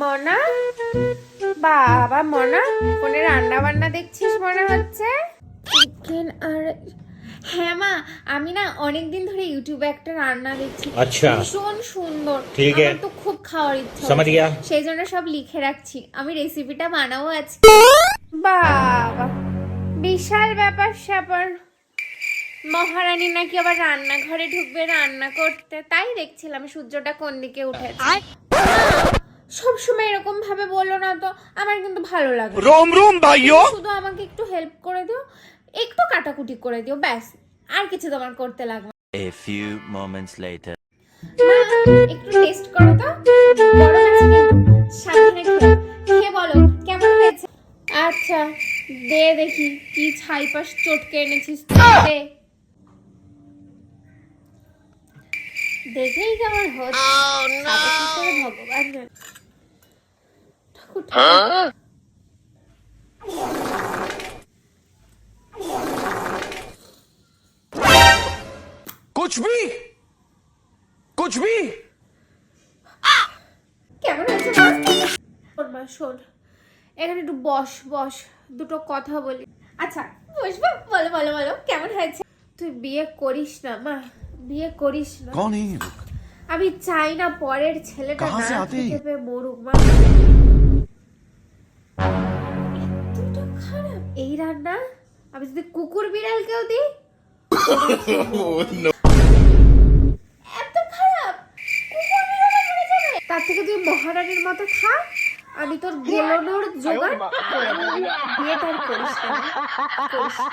মনা, বাবা মনা, ফোনে রান্না বান্না দেখছিস মনে হচ্ছে। চিকেন আর হ্যাঁ মা, আমি না অনেকদিন ধরে ইউটিউবে একটা রান্না দেখছি। আচ্ছা, ভীষণ সুন্দর। ঠিক আছে, আমার তো খুব খাওয়ার ইচ্ছা समझ गया। সেই জন্য সব লিখে রাখছি। আমি রেসিপিটা বানাবো আজকে। বাবা, বিশাল ব্যাপার স্যাপার। মহারানী নাকি আবার রান্নাঘরে ঢুকবে রান্না করতে, তাই দেখছিলাম সূর্যটা কোন দিকে উঠেছে। সব সময় এরকম ভাবে বলো না তো, আমার কিন্তু ভালো লাগে। रोम रोम भाइयों, শুধু আমাকে একটু হেল্প করে দিও, একটু কাটাকুটি করে দিও, ব্যাস। আর কিছু তোমার করতে লাগবে। A few moments later. মা, একটু টেস্ট করো তো, গরম আছে কিন্তু, সাবধানে খেও। খেয়ে বলো কেমন হয়েছে। আচ্ছা, দে দেখি কি ছাইপাশ চটকে এনেছিস, দে। দেখেই কেমন হচ্ছে, খাবে কি করে ভগবান জানে। ঠাকুর ঠাকুর। कुछ भी কেমন হয়েছে মা? শোন, এখানে একটু বস বস, দুটো কথা বলি। আচ্ছা বসবো, বলো বলো বলো কেমন হয়েছে। তুই বিয়ে করিস না মা, বিয়ে করিস না। कौन है ये लोग? আমি চাই না পরের ছেলেটা कहाँ से না आते हैं? খেতে পেয়ে মরুক মা। এতটা খারাপ এই রান্না, আমি যদি কুকুর বিড়ালকেও দিই। এত খারাপ, কুকুর বিড়ালও মরে যাবে। তার থেকে তুই মহারানীর মতো থাক, আমি তোর গোলনোর জোগাড় করে দেব। বিয়েটা আর করিস না, করিস না।